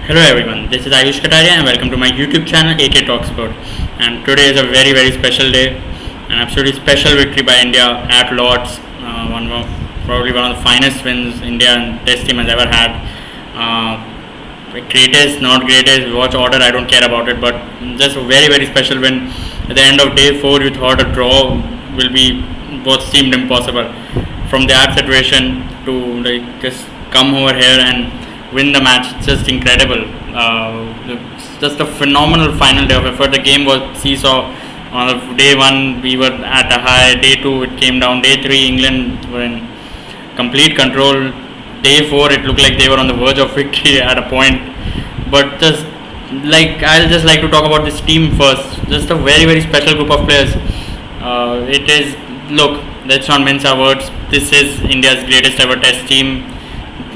Hello everyone, this is Ayush Kataria and welcome to my YouTube channel AK Talks Sport. And today is a very special day, an absolutely special victory by India at Lords. Probably one of the finest wins India and Test team has ever had. Greatest, not greatest, watch order, I don't care about it, but just a very special win. At the end of day 4, you thought a draw will be what seemed impossible. From that situation to just come over here and win the match. It's just incredible. It's just a phenomenal final day of effort. The game was seesaw. On day one, we were at a high. Day two, it came down. Day three, England were in complete control. Day four, it looked like they were on the verge of victory at a point. But I'll just like to talk about this team first. Just a very special group of players. It is look. Let's not mince our words. This is India's greatest ever Test team.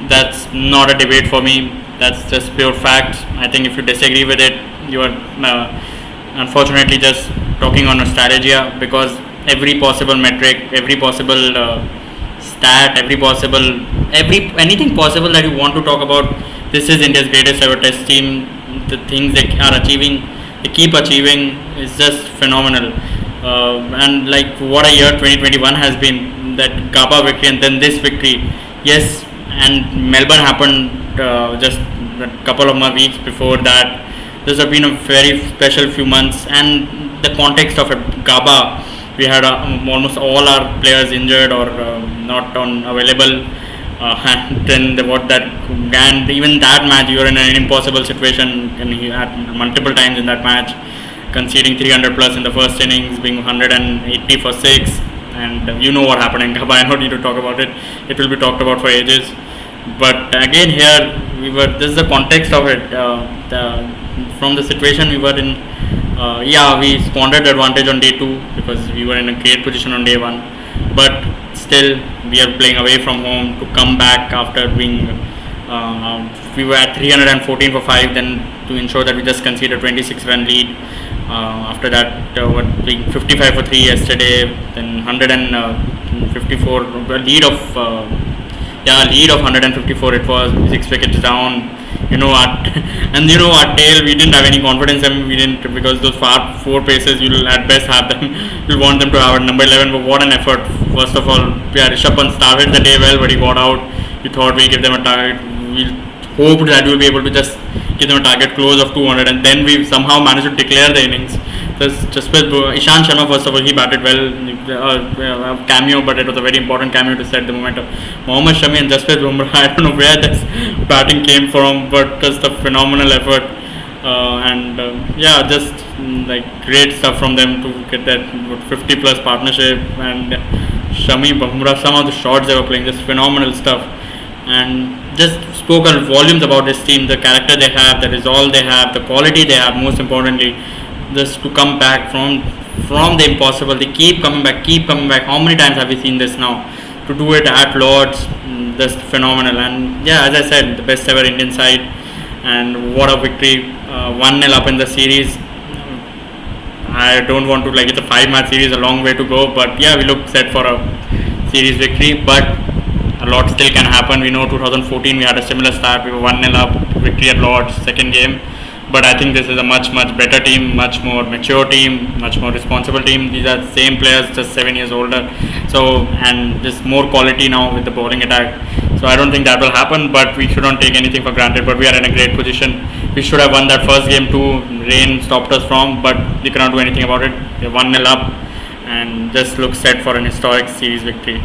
That's not a debate for me. That's just pure fact. I think if you disagree with it, you are unfortunately just talking on nostalgia, because every possible metric, every possible stat, anything possible that you want to talk about, this is India's greatest ever Test team. The things they are achieving, they keep achieving, is just phenomenal. And like what a year 2021 has been. That Gabba victory and then this victory. Yes, and Melbourne happened just a couple of weeks before that. This has been a very special few months, and the context of it, Gabba, we had almost all our players injured or not available, and then and even that match, you were in an impossible situation, and he had multiple times in that match, conceding 300 plus in the first innings, being 180 for 6. And you know what happened in Gabba. I don't need to talk about it. It will be talked about for ages. But again, here this is the context of it. From the situation we were in, we squandered the advantage on day 2 because we were in a great position on day 1. But still, we are playing away from home to come back after being. We were at 314 for 5, then to ensure that we just conceded a 26-run lead. After that, being 55 for 3 yesterday, then 154 lead of 154 it was, 6 wickets down. Our tail, we didn't have any confidence in them. We didn't, because those 4 paces, you'll at best have them. You'll want them to have a number 11, but what an effort. First of all, Rishabh Pant started the day well, but he got out. We thought we'll give them a target. We hoped that we'll be able to just give them a target close of 200, and then we somehow managed to declare the innings. Ishant Sharma, first of all, he batted well, cameo, but it was a very important cameo to set the momentum. Mohammad Shami and Jasprit Bumrah, I don't know where this batting came from, but just a phenomenal effort, just great stuff from them to get that 50 plus partnership. And Shami, Bumrah, some of the shots they were playing, just phenomenal stuff, and just spoke volumes about this team, the character they have, the resolve they have, the quality they have, most importantly, just to come back from the impossible. They keep coming back. How many times have we seen this now? To do it at Lords, just phenomenal. And as I said, the best ever Indian side, and what a victory. 1-0 up in the series. I don't want to, it's a 5-match series, a long way to go, but we look set for a series victory, but a lot still can happen. We know 2014 we had a similar start. We were 1-0 up, victory at Lords, second game. But I think this is a much better team, much more mature team, much more responsible team. These are the same players, just 7 years older. So, and just more quality now with the bowling attack. So I don't think that will happen, but we shouldn't take anything for granted. But we are in a great position. We should have won that first game too. Rain stopped us from, but we cannot do anything about it. We're 1-0 up and just look set for an historic series victory.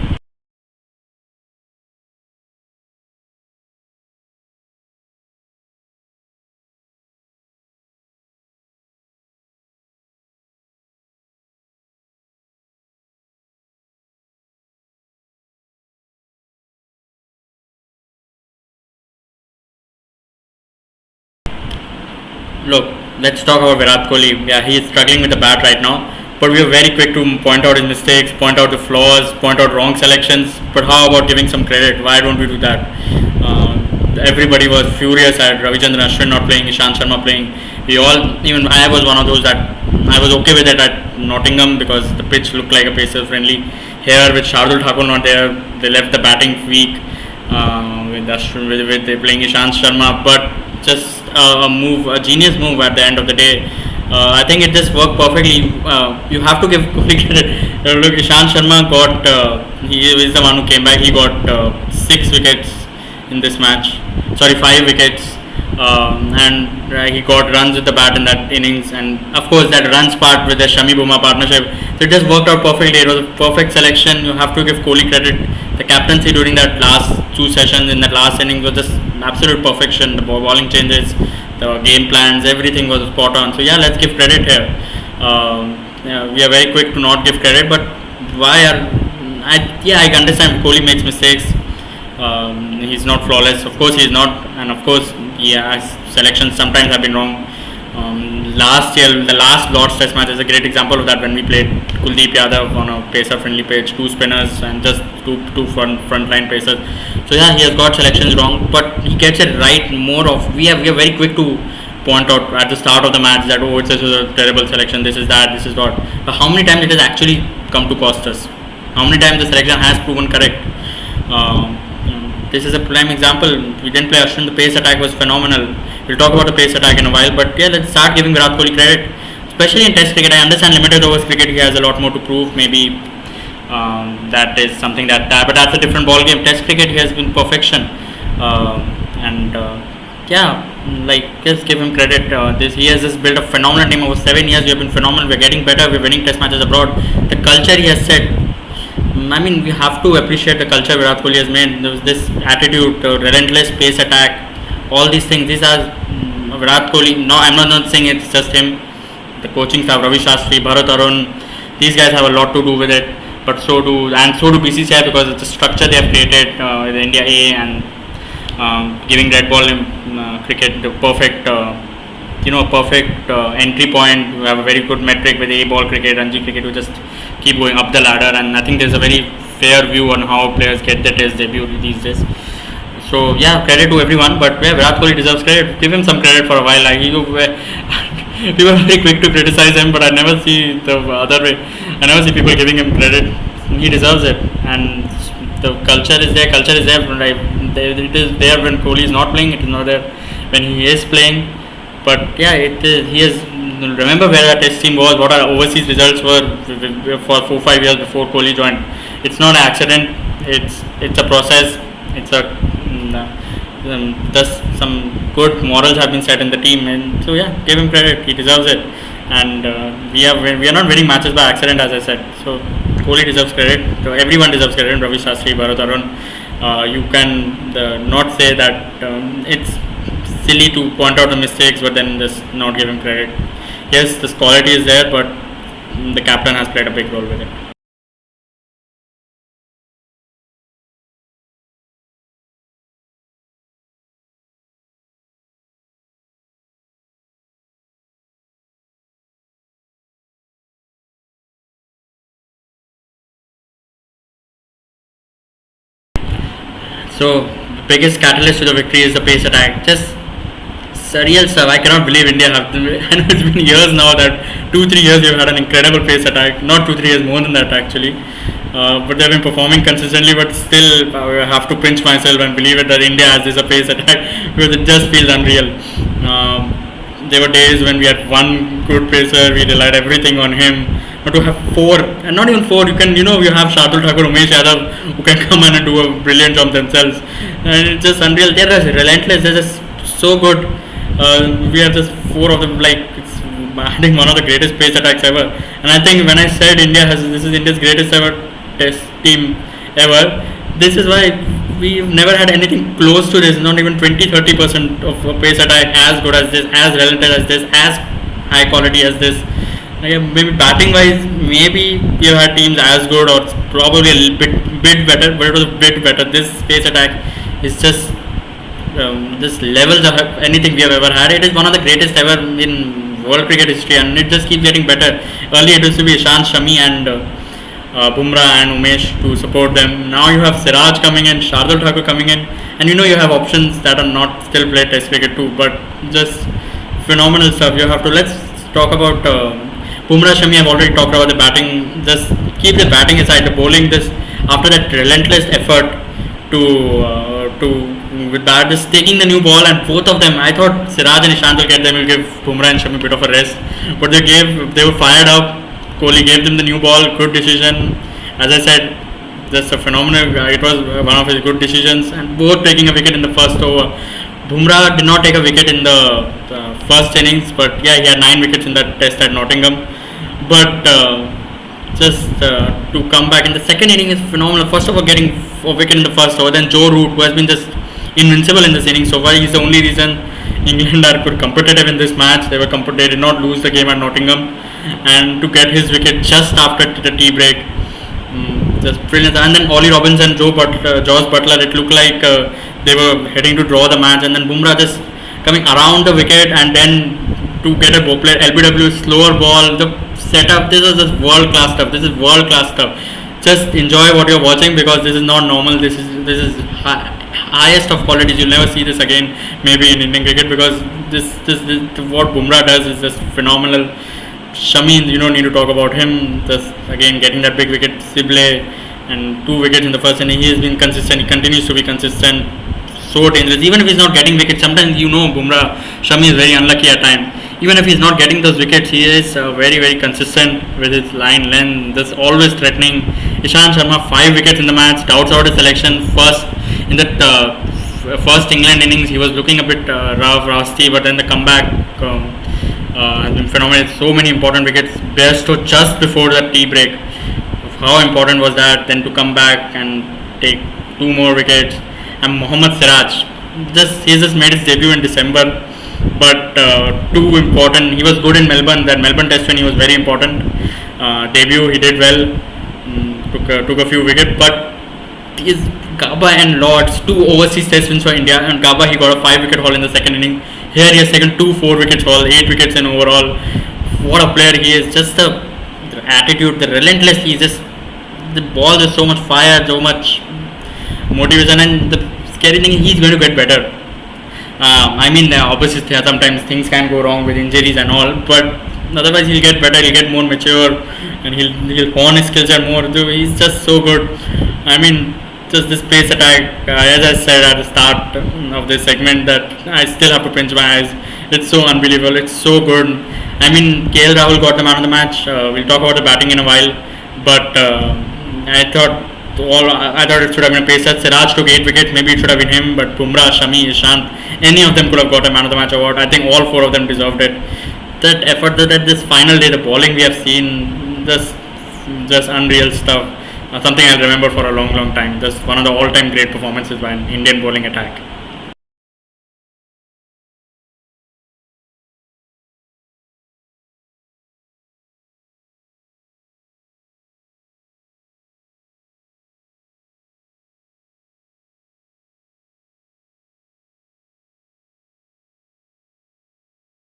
Look, let's talk about Virat Kohli. Yeah, he is struggling with the bat right now, but we are very quick to point out his mistakes, point out the flaws, point out wrong selections. But how about giving some credit? Why don't we do that? Everybody was furious at Ravichandran Ashwin not playing, Ishant Sharma playing. Even I was one of those that I was okay with it at Nottingham because the pitch looked like a pacer friendly. Here with Shardul Thakur not there, they left the batting weak. With they playing Ishant Sharma, but just a move, a genius move at the end of the day. I think it just worked perfectly. You have to give Kohli credit. Look, Ishant Sharma got, he is the one who came back. He got 6 wickets in this match. Sorry, 5 wickets. And he got runs with the bat in that innings. And of course, that runs part with the Shami Bumrah partnership. So it just worked out perfectly. It was a perfect selection. You have to give Kohli credit. The captaincy during that last 2 sessions in that last innings was just absolute perfection. The bowling changes, the game plans, everything was spot on. So yeah, let's give credit here. We are very quick to not give credit, but why are I understand Kohli makes mistakes. He's not flawless. Of course, he's not, and of course, selections sometimes have been wrong. Last year, the last Lord's Test match is a great example of that when we played Kuldeep Yadav on a pacer-friendly pitch, 2 spinners and just two front-line pacers. So yeah, he has got selections wrong, but he gets it right more of. We are very quick to point out at the start of the match that it's a terrible selection, this is that, this is what. But how many times it has actually come to cost us? How many times the selection has proven correct? This is a prime example. We didn't play Ashwin. The pace attack was phenomenal. We'll talk about the pace attack in a while, but yeah, let's start giving Virat Kohli credit, especially in Test cricket. I understand limited overs cricket, he has a lot more to prove. Maybe that is something but that's a different ball game. Test cricket, he has been perfection, just give him credit. He has just built a phenomenal team over 7 years. We have been phenomenal. We're getting better. We're winning Test matches abroad. The culture he has set. I mean, we have to appreciate the culture Virat Kohli has made. There was this attitude, relentless pace attack, all these things. These are Virat Kohli. No, I'm not saying it's just him. The coaching staff, Ravi Shastri, Bharat Arun, these guys have a lot to do with it. But so do BCCI, because it's a structure they have created with India A and giving red ball in cricket the perfect entry point. We have a very good metric with A ball cricket, Ranji cricket, to just keep going up the ladder. And I think there's a very fair view on how players get their Test debut these days. So yeah, credit to everyone. But yeah, Virat Kohli deserves credit. Give him some credit for a while. We were very quick to criticize him, but I never see the other way. I never see people giving him credit. He deserves it, and the culture is there. Culture is there. Right? It is there when Kohli is not playing. It is not there when he is playing. But yeah, it is. He has. Remember where our Test team was. What our overseas results were for 4-5 years before Kohli joined. It's not an accident. It's a process. It's thus some good morals have been set in the team, and so yeah, give him credit. He deserves it. And we are not winning matches by accident, as I said. So Kohli deserves credit. So everyone deserves credit. Ravi Shastri, Bharat Arun. You can not say that it's silly to point out the mistakes, but then just not give him credit. Yes, this quality is there, but the captain has played a big role with it. So the biggest catalyst to the victory is the pace attack. Just surreal stuff. I cannot believe India have. And it's been years now that 2-3 years we've had an incredible pace attack. Not 2-3 years, more than that actually. But they've been performing consistently. But still, I have to pinch myself and believe it that India has this pace attack because it just feels unreal. There were days when we had one good pacer, we relied everything on him. But to have 4, and not even 4, you have Shardul Thakur, Umesh Yadav, who can come in and do a brilliant job themselves. And it's just unreal. They're just relentless. They're just so good. We have just 4 of them. It's adding one of the greatest pace attacks ever. And I think when I said this is India's greatest ever Test team ever, this is why we've never had anything close to this. Not even 20-30% of a pace attack as good as this, as relentless as this, as high quality as this. Maybe batting wise, maybe we've had teams as good or probably a little bit better, but it was a bit better. This pace attack is just levels of anything we have ever had. It is one of the greatest ever in world cricket history, and it just keeps getting better. Earlier it used to be Ishant, Shami and Bumrah and Umesh to support them. Now you have Siraj coming in, Shardul Thakur coming in, and you have options that are not still played Test cricket too, but just phenomenal stuff. Let's talk about Bumrah, Shami. I've already talked about the batting. Just keep the batting aside. The bowling, after that relentless effort to with that, just taking the new ball, and both of them, I thought Siraj and Ishant will get them, will give Bumrah and Shami a bit of a rest, but they were fired up. Kohli gave them the new ball, good decision. As I said, just a phenomenal. It was one of his good decisions, and both taking a wicket in the first over. Bumrah did not take a wicket in the first innings, but yeah, he had 9 wickets in that test at Nottingham. But just to come back in the second inning is phenomenal. First of all, getting a wicket in the first over, then Joe Root, who has been just invincible in this inning so far. He's the only reason England are good competitive in this match. They did not lose the game at Nottingham, and to get his wicket just after the tea break, just brilliant. And then Ollie Robinson, Josh Butler, it looked like they were heading to draw the match, and then Bumrah just coming around the wicket, and then to get a LBW slower ball, the setup. This is just world class stuff. This is world class stuff. Just enjoy what you're watching, because this is not normal. This is highest of qualities. You'll never see this again, maybe in Indian cricket, because this what Bumrah does is just phenomenal. Shami, you don't need to talk about him. Just again getting that big wicket, Sibley, and 2 wickets in the first inning. He has been consistent. He continues to be consistent. So dangerous. Even if he's not getting wickets, sometimes Bumrah, Shami is very unlucky at times. Even if he's not getting those wickets, he is very, very consistent with his line length. Just always threatening. Ishant Sharma, 5 wickets in the match. Doubts about his selection. First in that first England innings, he was looking a bit rusty, but then the comeback has been phenomenal. So many important wickets. Bairstow just before that tea break. How important was that? Then to come back and take 2 more wickets. And Mohammad Siraj, he just made his debut in December, but too important. He was good in Melbourne. That Melbourne Test when he was very important. Debut, he did well. Took a few wickets, but his Gabba and Lords, 2 overseas Test wins for India, and Gabba he got a 5 wicket haul in the second inning. Here he has taken 2 4 wickets haul, 8 wickets in overall. What a player he is! Just the attitude, the relentless. The ball is so much fire, so much motivation, and the scary thing is he's going to get better. Obviously sometimes things can go wrong with injuries and all, but otherwise he'll get better, he'll get more mature, and he'll hone his skills and more. He's just so good. Just this pace attack, as I said at the start of this segment, that I still have to pinch my eyes. It's so unbelievable, it's so good. KL Rahul got the man of the match. We'll talk about the batting in a while, but I thought it should have been a pacer. Siraj took 8 wickets, maybe it should have been him, but Bumrah, Shami, Ishant, any of them could have got a man of the match award. I think all 4 of them deserved it. That effort, that this final day, the bowling we have seen, just unreal stuff. Something I'll remember for a long, long time. Just one of the all-time great performances by an Indian bowling attack.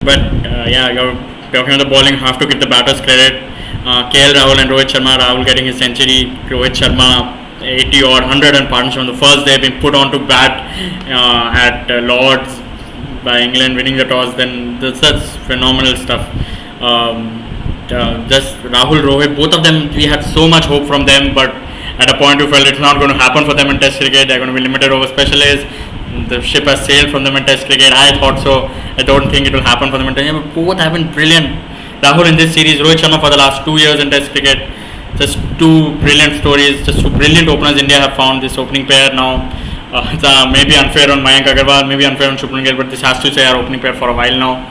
But you're talking about the bowling, have to give the batters credit. KL Rahul and Rohit Sharma. Rahul getting his century. Rohit Sharma 80 or 100 and partnership on the first day, being put on to bat at Lords by England, winning the toss. Then such phenomenal stuff. Just Rahul, Rohit, both of them, we had so much hope from them, but at a point we felt it's not going to happen for them in Test cricket. They're going to be limited over specialists. The ship has sailed from them in Test cricket. I thought so. I don't think it will happen for them in Test cricket. But both have been brilliant. Rahul in this series, Rohit Sharma for the last 2 years in Test cricket. Just 2 brilliant stories. Just 2 brilliant openers India have found. This opening pair now. It's maybe unfair on Mayank Agarwal, maybe unfair on Shubman Gill, but this has to say our opening pair for a while now.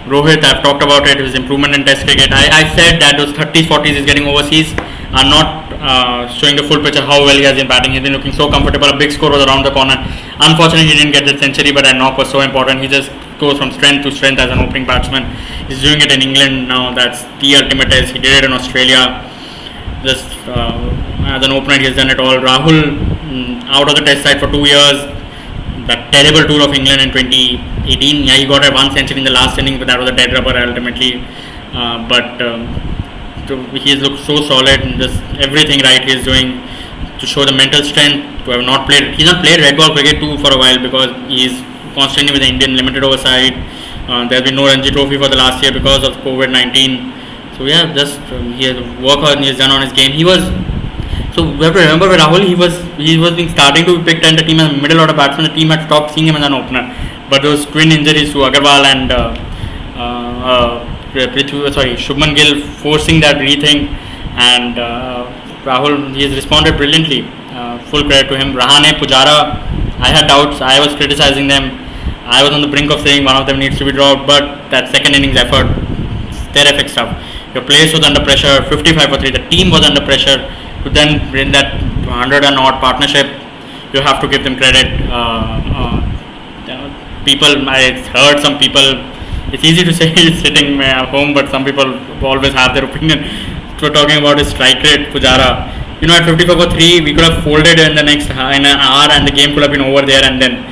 Rohit, I've talked about it, his improvement in Test cricket. I said that those 30s, 40s he's getting overseas are not showing the full picture how well he has been batting. He's been looking so comfortable. A big score was around the corner. Unfortunately, he didn't get the century, but that knock was so important. He just goes from strength to strength as an opening batsman. He's doing it in England now. That's the ultimate test. He did it in Australia. Just as an opener, he has done it all. Rahul out of the Test side for 2 years. That terrible tour of England in 2018. Yeah, he got a 1 century in the last inning, but that was a dead rubber ultimately. He has looked so solid, and just everything right he is doing to show the mental strength. To have not played, he's not played red ball cricket too for a while because he is constantly with the Indian limited over side. There has been no Ranji Trophy for the last year because of COVID-19. So yeah, just he has work hard and he has done on his game. He was So we have to remember with Rahul, he was being starting to be picked in the team as a middle order batsman. The team had stopped seeing him as an opener. But those twin injuries to Agarwal and Shubman Gill forcing that rethink, and Rahul, he has responded brilliantly. Full credit to him. Rahane, Pujara, I had doubts. I was criticizing them. I was on the brink of saying one of them needs to be dropped, but that second innings effort, terrific stuff. Your place was under pressure, 55 for 3. The team was under pressure. To then win that 100 and odd partnership, you have to give them credit. People, I heard some people, it's easy to say he's sitting at home, but some people always have their opinion. We're talking about his strike rate, Pujara. At 54 for 3, we could have folded in the next in an hour and the game could have been over there, and then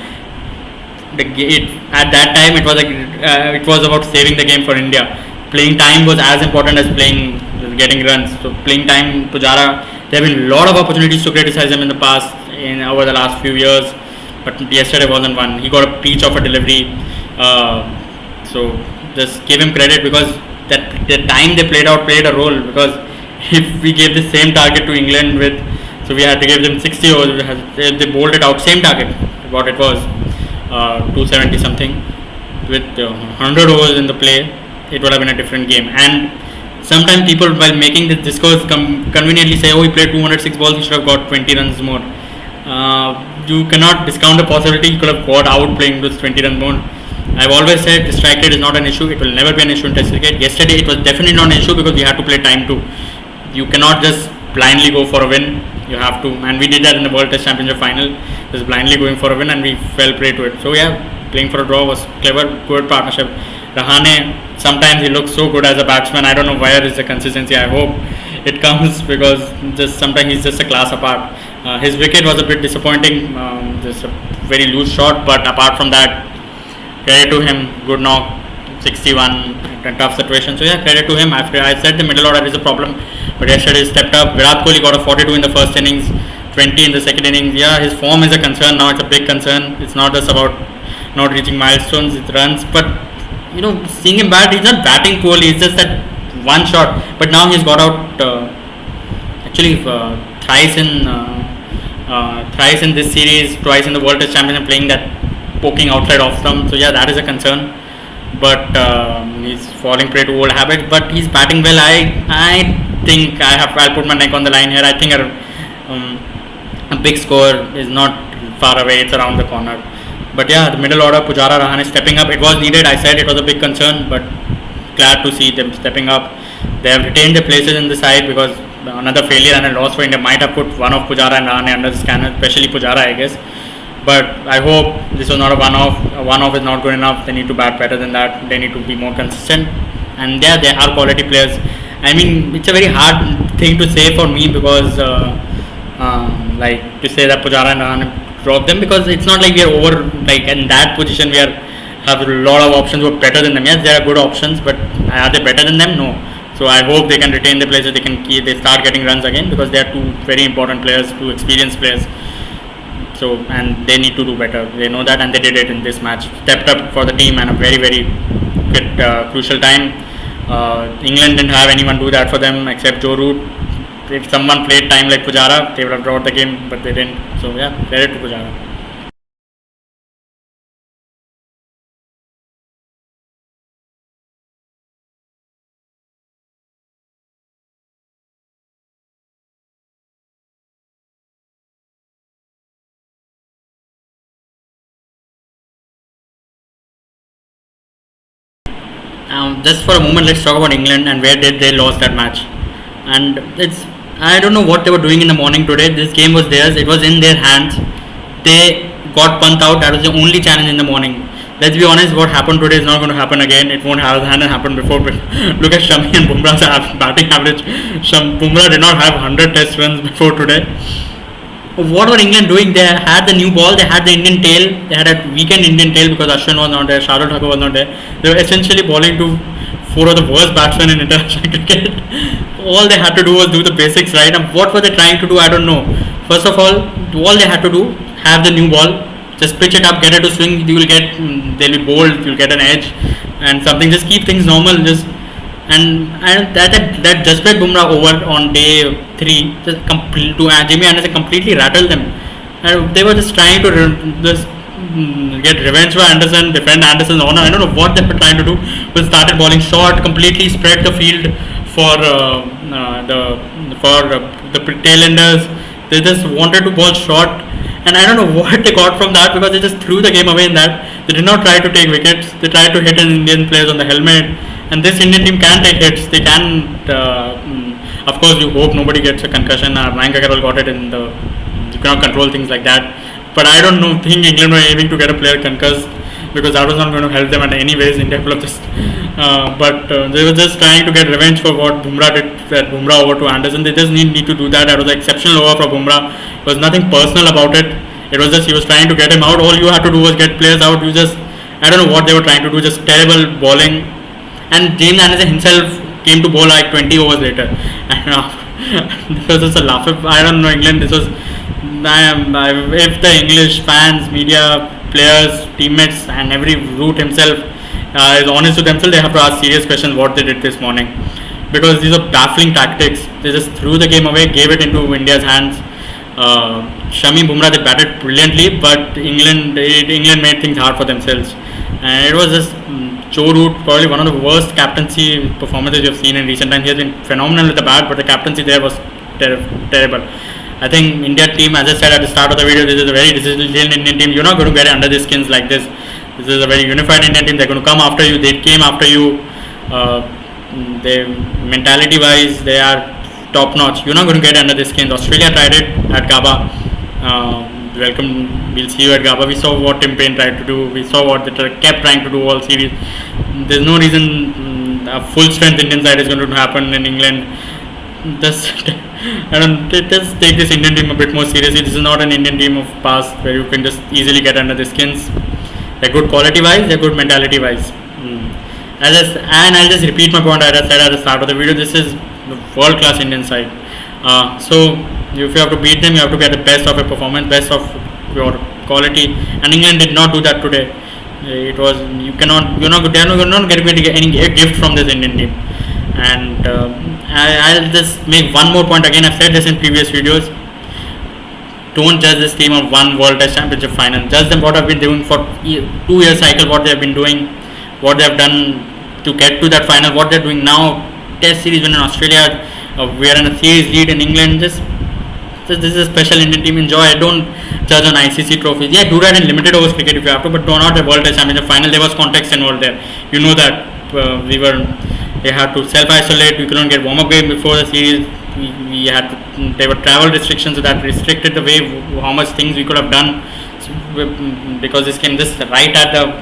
at that time it was about saving the game for India. Playing time was as important as getting runs. So playing time, Pujara, there have been a lot of opportunities to criticize him in the past, over the last few years, but yesterday wasn't one. He got a peach of a delivery. So just give him credit, because the time they played a role. Because if we gave the same target to England so we had to give them 60 overs, they bowled it out, same target, what it was, 270 something, with 100 overs in the play, it would have been a different game. And sometimes people, while making this discourse, conveniently say, oh, he played 206 balls, he should have got 20 runs more. You cannot discount the possibility he could have got out playing those 20 runs more. I've always said the strike rate is not an issue. It will never be an issue in Test cricket. Yesterday it was definitely not an issue, because we had to play time too. You cannot just blindly go for a win. You have to, and we did that in the World Test Championship final, just blindly going for a win, and we fell prey to it. So yeah, playing for a draw was clever, good partnership. Rahane, sometimes he looks so good as a batsman. I don't know where is the consistency. I hope it comes, because sometimes he's just a class apart. His wicket was a bit disappointing, just a very loose shot, but apart from that, credit to him, good knock, 61, a tough situation. So yeah, credit to him. After I said the middle order is a problem, but yesterday he stepped up. Virat Kohli got a 42 in the first innings, 20 in the second innings. Yeah, his form is a concern now. It's a big concern. It's not just about not reaching milestones, it runs. But seeing him bat, he's not batting poorly. It's just that one shot. But now he's got out thrice in this series, twice in the World Test Championship, playing that poking outside off stump. So yeah, that is a concern. But he's falling prey to old habits. But he's batting well. I think I'll put my neck on the line here. I think a big score is not far away. It's around the corner. But yeah, the middle order, Pujara, Rahane stepping up. It was needed. I said it was a big concern, but glad to see them stepping up. They have retained their places in the side, because another failure and a loss for India might have put one of Pujara and Rahane under the scanner, especially Pujara, I guess. But I hope this was not a one-off. A one-off is not good enough. They need to bat better than that. They need to be more consistent. And yeah, they are quality players. I mean, it's a very hard thing to say for me, because to say that Pujara and Rahane drop them, because it's not like we are over, in that position we have a lot of options who are better than them. Yes, there are good options, but are they better than them? No. So I hope they can retain the places. They start getting runs again, because they are two very important players, two experienced players. So, and they need to do better. They know that, and they did it in this match. Stepped up for the team and a very, very crucial time. England didn't have anyone do that for them except Joe Root. If someone played time like Pujara, they would have brought the game, but they didn't. So yeah, credit to Pujara. Just for a moment, let's talk about England and where did they lost that match. And I don't know what they were doing in the morning today. This game was theirs. It was in their hands. They got punt out. That was the only challenge in the morning. Let's be honest, what happened today is not going to happen again. It hadn't happened before. Look at Shami and Bumrah's batting average. Bumrah did not have 100 test runs before today. What were England doing? They had the new ball, they had the Indian tail, they had a weekend Indian tail because Ashwin was not there, Shardul Thakur was not there. They were essentially bowling to four of the worst batsmen in international cricket. All they had to do was do the basics right. And what were they trying to do? I don't know. First of all they had to do, have the new ball, just pitch it up, get it to swing, they'll be bold, you'll get an edge and something, just keep things normal, just And that Jasprit Bumrah over on day 3 just to Jimmy Anderson completely rattled them. And they were just trying to just get revenge for Anderson, defend Anderson's honor. I don't know what they were trying to do. But started bowling short, completely spread the field for the tailenders. They just wanted to bowl short, and I don't know what they got from that, because they just threw the game away in that. They did not try to take wickets. They tried to hit an Indian players on the helmet, and this Indian team can take hits. They can. Of course, you hope nobody gets a concussion. Mayank Agarwal got it in the. You cannot control things like that. But I don't know. Think England were aiming to get a player concussed, because that was not going to help them at any ways. India could have just. But they were just trying to get revenge for what Bumrah did. That Bumrah over to Anderson. They just need to do that. That was an exceptional over for Bumrah. It was nothing personal about it. It was just he was trying to get him out. All you had to do was get players out. You just, I don't know what they were trying to do. Just terrible bowling. And James Anderson himself came to bowl like 20 overs later. And this was just a laugh. I don't know, England. This was. If the English fans, media, players, teammates, and every root himself is honest to themselves, they have to ask serious questions what they did this morning, because these are baffling tactics. They just threw the game away, gave it into India's hands. Shami Bumrah, they batted brilliantly, but England made things hard for themselves, and it was just Joe Root, probably one of the worst captaincy performances you've seen in recent times. He has been phenomenal with the bat, but the captaincy there was terrible. I think India team, as I said at the start of the video, this is a very decision Indian team. You're not going to get under their skins like this. This is a very unified Indian team. They're going to come after you. They came after you. They mentality wise, they are top notch. You're not going to get under their skins. Australia tried it at Gabba. Welcome. We'll see you at Gabba. We saw what Tim Paine tried to do. We saw what they kept trying to do all series. There's no reason a full strength Indian side is going to happen in England. Just take this Indian team a bit more seriously. This is not an Indian team of past where you can just easily get under the skins. They're good quality wise, they're good mentality wise. And I'll just repeat my point as I said at the start of the video. This is the world class Indian side. So if you have to beat them, you have to get the best of your performance, best of your quality. And England did not do that today. It was you're not getting any gift from this Indian team. And I'll just make one more point again. I've said this in previous videos. Don't judge this team on one World Test Championship final. Judge them what I've been doing for 2-year cycle, what they've been doing, what they've done to get to that final, what they're doing now. Test series win in Australia. We are in a series lead in England. Just this is a special Indian team. Enjoy it. Don't judge on ICC trophies. Yeah, do that in limited overs cricket if you have to, but do not a World Test Championship final. There was context involved there. You know that they had to self-isolate. We couldn't get warm-up game before the series. We had to. There were travel restrictions that restricted the way how much things we could have done, because this came just right at the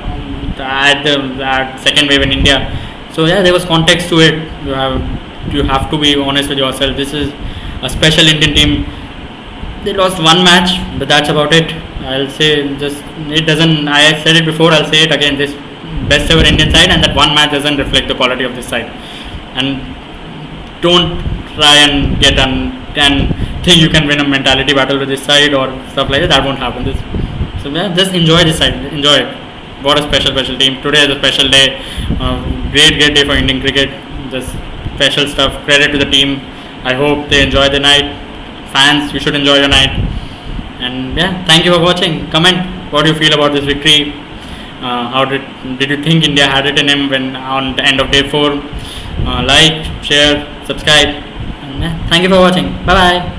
second wave in India. So yeah, there was context to it. You have to be honest with yourself. This is a special Indian team. They lost one match, but that's about it. I'll say it doesn't. I said it before. I'll say it again. This best ever Indian side, and that one match doesn't reflect the quality of this side. And don't try and get and think you can win a mentality battle with this side or stuff like that. That won't happen. So yeah, just enjoy this side. Enjoy it. What a special team. Today is a special day. Great day for Indian cricket. Just special stuff. Credit to the team. I hope they enjoy the night. Fans, you should enjoy your night. And yeah, thank you for watching. Comment what you feel about this victory. How did you think India had it in him when on the end of day 4? Like, share, subscribe. And yeah, thank you for watching. Bye bye.